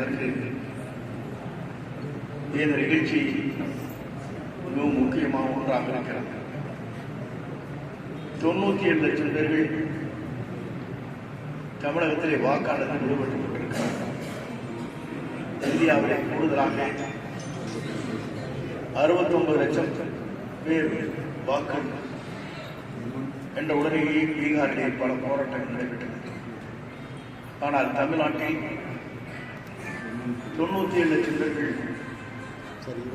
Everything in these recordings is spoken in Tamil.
என்பதற்கு இந்த நிகழ்ச்சி மிகவும் முக்கியமாக ஒன்றாக இருக்கிறது. 97 லட்சம் பேர்கள் தமிழகத்திலே வாக்காளர்கள் ஈடுபட்டுள்ளார்கள். இந்தியாவிலே கூடுதலாக 69 லட்சம் பேர் வாக்கு என்ற உடனேயே பீகாரிலே பல போராட்டங்கள் நடைபெற்றன. ஆனால் தமிழ்நாட்டில் 97 லட்சம் பேர்கள்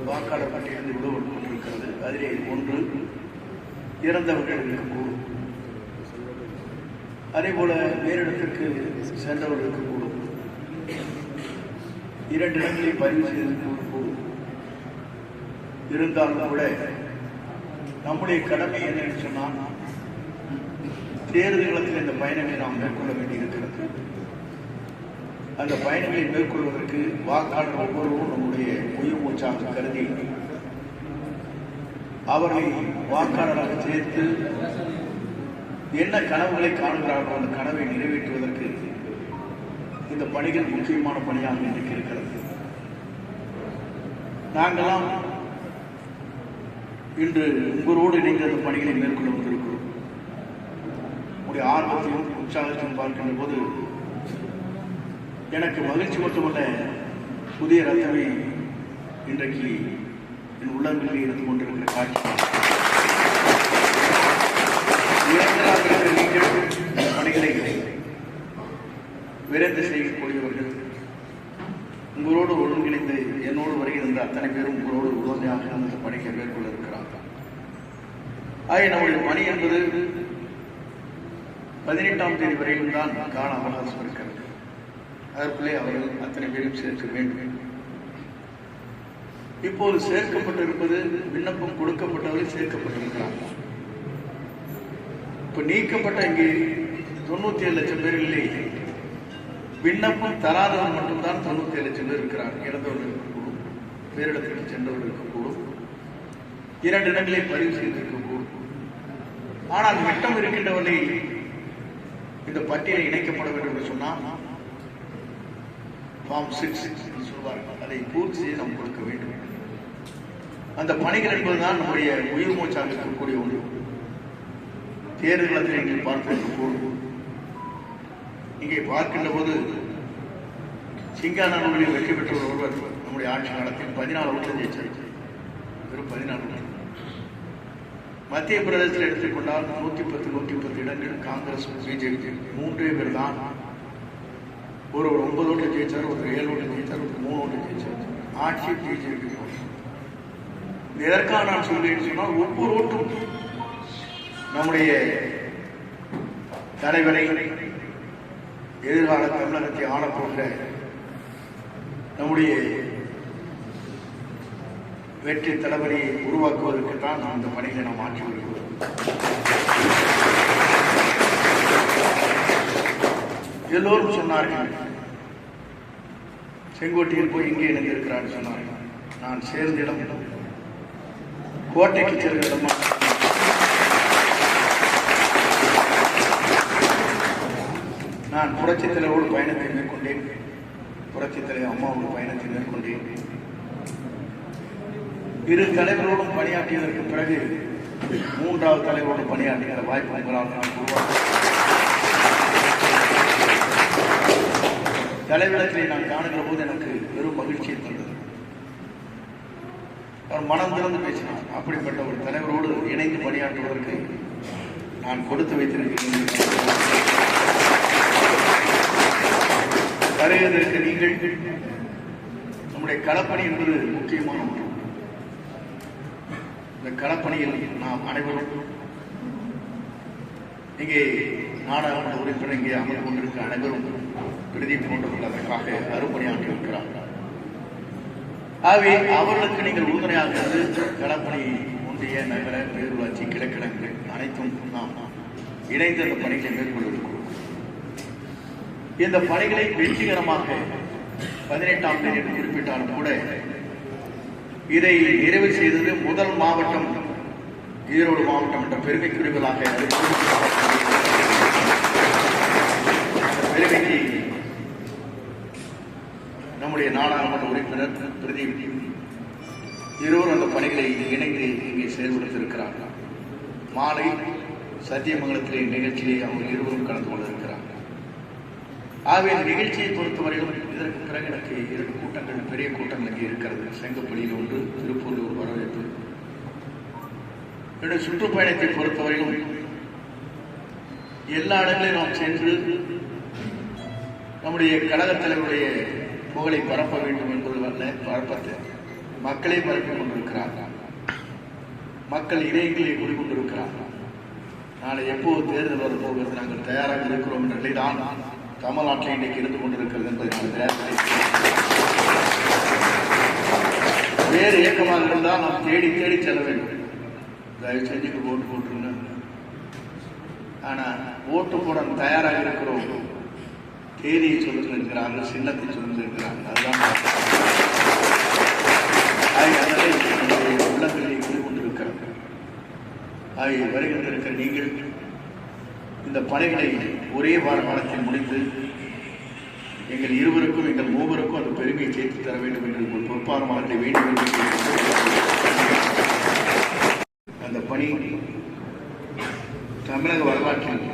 வாக்காளர் பட்டியலில் விடுபட்டுள்ளிருக்கிறது. அதிலே ஒன்று இறந்தவர்கள் இருக்கக்கூடும், அதேபோல வேறிடத்திற்கு சென்றவர்களுக்கு கூடும், 2 இடங்களில் பதிவு செய்திருக்கக்கூடும். இருந்தாலும் கூட நம்முடைய கடமை என்னன்னு சொன்னால், தேர்தல்களத்தில் இந்த பயணங்களை நாம் மேற்கொள்ள வேண்டியிருக்கிறது. அந்த பயணங்களை மேற்கொள்வதற்கு வாக்காளர் ஒவ்வொருவரும் நம்முடைய உயிர் மூச்சாக கருதி அவர்களை வாக்காளராக சேர்த்து என்ன கனவுகளை காணுகிறார்களோ அந்த கனவை நிறைவேற்றுவதற்கு இந்த பணிகள் முக்கியமான பணியாக இன்றைக்கு இருக்கிறது. நாங்களாம் இன்று உங்களோடு இணைந்த அந்த பணிகளை மேற்கொள்ள வந்திருக்கிறோம். உங்களுடைய ஆர்வத்தையும் உற்சாகத்தையும் பார்க்கின்ற போது எனக்கு மகிழ்ச்சி மட்டுமல்ல, புதிய ரத்தனை இன்றைக்கு என் உள்ளங்களில் இருந்து கொண்டிருக்கிற காட்சி. பணிகளை விரைந்து செய்யக்கூடியவர்கள் உங்களோடு ஒருங்கிணைந்து என்னோடு வருகின்ற அத்தனை பேரும் உங்களோடு உறுதியாக அந்த பணிகளை மேற்கொள்ள இருக்கிறார்கள். ஆகிய நம்முடைய பணி என்பது 18ஆம் தேதி வரையிலும் தான் கால அவகாசம் இருக்கிறது. அதற்குள்ளே அவர்கள் அத்தனை பேரும் சேர்க்க வேண்டும். இப்போது சேர்க்கப்பட்டிருப்பது விண்ணப்பம் கொடுக்கப்பட்டவர்கள் சேர்க்கப்பட்டிருக்கிறார்கள். இப்ப நீக்கப்பட்ட இங்கே 97 லட்சம் பேர்களிலே விண்ணப்பம் தராதவர் மட்டும்தான் 97 லட்சம் பேர் இருக்கிறார்கள். இறந்தவர்களுக்கு கூடும், வேறிடத்திற்கு சென்றவர்களுக்கு கூடும், 2 இடங்களை பதிவு செய்திருக்க கூடும். ஆனால் மிட்டம் இருக்கின்றவர்களை இந்த பட்டியலை இணைக்கப்பட வேண்டும் என்று சொன்னால் ஃபார்ம் 6 சொல்வார்கள், அதை பூர்த்தி செய்து நாம் கொடுக்க வேண்டும். அந்த பணிகள் என்பதுதான் நம்முடைய உயிர் மூச்சாக இருக்கக்கூடிய ஒன்று. தேர்தல்களை நீங்கள் பார்த்திருக்க இங்கே பார்க்கின்ற போது சிங்கானூரில் வெற்றி பெற்ற ஒருவர் நம்முடைய ஆட்சி காலத்தில் 14 ஓட்டு ஜெயிச்சார். வெறும் 14 ஓட்டு. மத்திய பிரதேசத்தில் எடுத்துக்கொண்டால் 110 இடங்கள் காங்கிரஸ் பிஜேபி 3 பேர் தான். ஒரு 9 ஓட்டு ஜெயிச்சார், ஒரு 7 ஓட்டு ஜெயிச்சார், ஒரு 3 ஓட்டு ஜெயிச்சார். ஆட்சி பிஜேபி. எதற்காக நான் சொல்றேன்னு சொன்னால், ஒவ்வொரு ஓட்டும் நம்முடைய தலைவரை எதிர்கால தமிழகத்தை ஆளப்போகிற நம்முடைய வெற்றி தளபதியை உருவாக்குவதற்கு தான் நாம் இந்த பணிகளை நாம் ஆற்றி வருகிறோம். எல்லோரும் சொன்னார்கள், செங்கோட்டையில் போய் இங்கே இணைந்திருக்கிறார் சொன்னார்கள். நான் சேர்ந்த இடம் கோட்டைக்கு செல்கிற இடமா. நான் புரட்சித் தலைவரோடு பயணத்தை மேற்கொண்டேன். புரட்சித் தலைவர் அம்மாவோடு பயணத்தை மேற்கொண்டேன். 2 தலைவரோடும் பணியாற்றியதற்கு பிறகு 3வது தலைவரோடு பணியாற்றுகிற வாய்ப்பு உங்களால் நான் உருவாக்க. தலைவரிடத்திலே நான் காணுகிற போது எனக்கு பெரும் மகிழ்ச்சியை தந்தது. அவர் மனம் திறந்து பேசினார். அப்படிப்பட்ட ஒரு தலைவரோடு இணைந்து பணியாற்றுவதற்கு நான் கொடுத்து வைத்திருக்கிறேன். வருவதற்கு நீங்கள் நம்முடைய களப்பணி என்பது முக்கியமான ஒன்று. இந்த களப்பணியில் நாம் அனைவரும் இங்கே நாடாளுமன்ற உறுப்பினர் இங்கே அமர்ந்து கொண்டிருக்கிற அனைவரும் பிரதி போன்றவர்கள் அதற்காக அருப்பணியாற்றி இருக்கிறார்கள். ஆகவே அவர்களுக்கு நீங்கள் உறுதுணையாக இருந்து களப்பணி ஒன்றிய நகர பேரூராட்சி கிழக்கிழங்கு அனைத்தும் நாம் இணைந்து அந்த பணிகளை மேற்கொள்ள இருக்கிறோம். இந்த பணிகளை வெற்றிகரமாக 18ஆம் தேதி என்று குறிப்பிட்டாலும் கூட இதை நிறைவு செய்தது முதல் மாவட்டம் ஈரோடு மாவட்டம் என்ற பெருமைக்குரியவர்களாக பெருமைக்கு நம்முடைய நாடாளுமன்ற உறுப்பினர் பிரதீப் இருவரும் அந்த பணிகளை இணைந்து இங்கே செயல்படுத்தியிருக்கிறார்கள். மாலை சத்தியமங்கலத்திலே நிகழ்ச்சியை அவர் இருவரும் கலந்து கொண்டிருக்கிறார். ஆகவே இந்த நிகழ்ச்சியை பொறுத்தவரையிலும் இதற்கு பிறகு எனக்கு 2 கூட்டங்கள், பெரிய கூட்டங்கள் இங்கே இருக்கிறது. செங்கப்பள்ளியில் ஒன்று, திருப்பூரில் ஒரு வரவேற்பு. என்னுடைய சுற்றுப்பயணத்தை பொறுத்தவரையிலும் எல்லா இடங்களிலும் நாம் சென்று நம்முடைய கழகத் தலைவருடைய புகழை பரப்ப வேண்டும் என்பது பரப்பத்தை மக்களே பரப்பிக் கொண்டிருக்கிறார்கள். மக்கள் இதயங்களே குடிக்கொண்டிருக்கிறார்கள். நாளை எப்போது தேர்தல் வரப்போகிறது, நாங்கள் தயாராக இருக்கிறோம் என்ற நிலைதான் தமிழ்நாட்டில் இன்றைக்கு இருந்து கொண்டிருக்கிறது என்பதை நான் வேறு இயக்கமாக இருந்தால் நாம் தேடி தேடி செல்ல வேண்டும். தயவு செஞ்சு ஓட்டு போட்டுருங்க. ஆனால் ஓட்டு போட தயாராக இருக்கிறோம், தேதியை சொல்லுங்க இருக்கிறார்கள், சின்னத்தை சொல்லுங்க இருக்கிறார்கள். அதுதான் உள்ளங்களில் இருந்து கொண்டிருக்கிறது. ஆகிய வருகின்ற இருக்கிற நீங்கள் இந்த பணிகளை ஒரே வாரத்தில் முடித்து எங்கள் இருவருக்கும், எங்கள் மூவருக்கும் அந்த பெருமையை சேர்த்து தர வேண்டும் என்று உங்கள் பொறுப்பாளர்களை வேண்டும் என்று அந்த பணி தமிழக வரலாற்றில்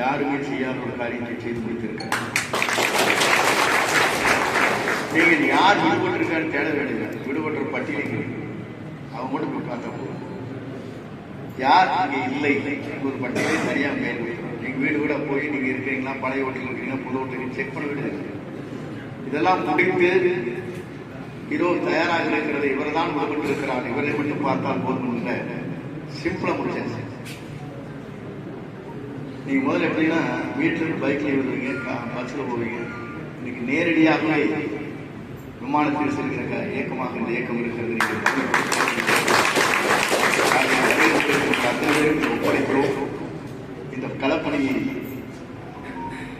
யாருமே செய்யாத ஒரு காரியத்தை செய்து முடித்திருக்கிறார். நீங்கள் யார் விடுபட்டிருக்கான்னு தேட வேண்டியது, விடுபட்ட பட்டியலில் அவங்க மட்டும் போய் பார்த்தா போதும். யார் அங்கே இல்லை ஒரு பட்டியலை சரியாக மேல் நீங்கள் வீடு கூட போய் நீங்கள் இருக்கிறீங்களா, பழைய ஓட்டில் இருக்கிறீங்களா, புது ஓட்டில் செக் பண்ண வேண்டியது. இதெல்லாம் முடித்து இதோ தயாராக இருக்கிறது, இவர் தான் விடுபட்டு இருக்கிறார், இவரை மட்டும் பார்த்தால் போதும் என்ற சிம்பிளாக முடிச்சாச்சு. நீங்க முதல்ல எப்படின்னா வீட்டிலிருந்து பைக்ல வருவீங்க, பஸ்ஸில் போவீங்க. இன்னைக்கு நேரடியாகவே விமானத்தில் செல்கிற இயக்கமாக இந்த இயக்கம் இருக்கிறது. ஒப்படைக்கிறோம். இந்த களப்பணியை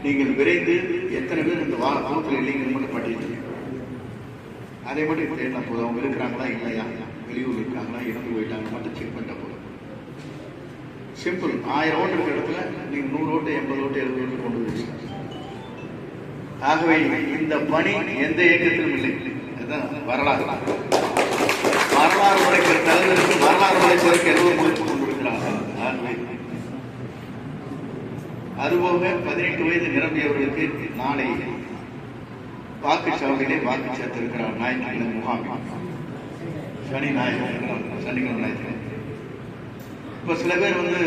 நீங்கள் விரைந்து எத்தனை பேர் இந்த வாரத்தில் இல்லைங்க மட்டும் பட்டியல் அதை மட்டும் தேடினா போதும். அவங்க இருக்கிறாங்களா இல்லையா, வெளியூர் இருக்காங்களா, இறந்து போயிட்டாங்க மட்டும் செக் பண்ணிட்டா போதும். சிம்பிள். 1000 ஓட்டு இருக்கிற இடத்துல நீங்க 100 ஓட்டு, 80 ஓட்டு, 70 ஓட்டு கொண்டு வந்து. ஆகவே இந்த பணி எந்த இயக்கத்திலும் இல்லை. அதுதான் வரலாறு. வரலாறு உடைக்கிற தலைவருக்கு வரலாறு உடைப்பதற்கு எல்லோரும் முயற்சி கொண்டிருக்கிறார்கள். ஆகவே அதுபோக 18 வயது நிரம்பியவர்களுக்கு நாளை வாக்குச்சாவடியிலே வாக்கு சேர்த்திருக்கிறார். ஞாயிற்றுக்கிழமை முகாம், சனிக்கிழமை ஞாயிற்றுக்கிழமை. இப்போ சில பேர் வந்து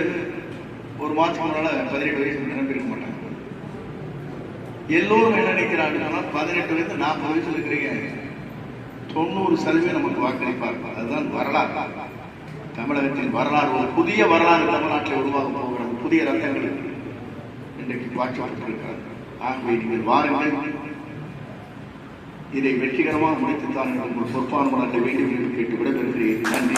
ஒரு மாதத்துக்கு முன்னால 18 வயசு நிரம்பியிருக்க மாட்டாங்க. எல்லோரும் என்ன நினைக்கிறாங்கன்னா 18 வயசு 40 வயசுல இருக்கிறீங்க, 90% நமக்கு வாக்களிப்பார்கள். அதுதான் வரலாறு. தமிழகத்தின் வரலாறு, ஒரு புதிய வரலாறு தமிழ்நாட்டில் உருவாக போகிறது. புதிய ரத்தங்கள் இன்றைக்கு பாய்ச்சப்பட்டிருக்கிறது. ஆகவே நீங்கள் வாருங்கள், இதை வெற்றிகரமாக முடித்துத்தான் உங்கள் பொறுப்பான வேண்டும் என்று கேட்டு விடைபெறுகிறேன். நன்றி.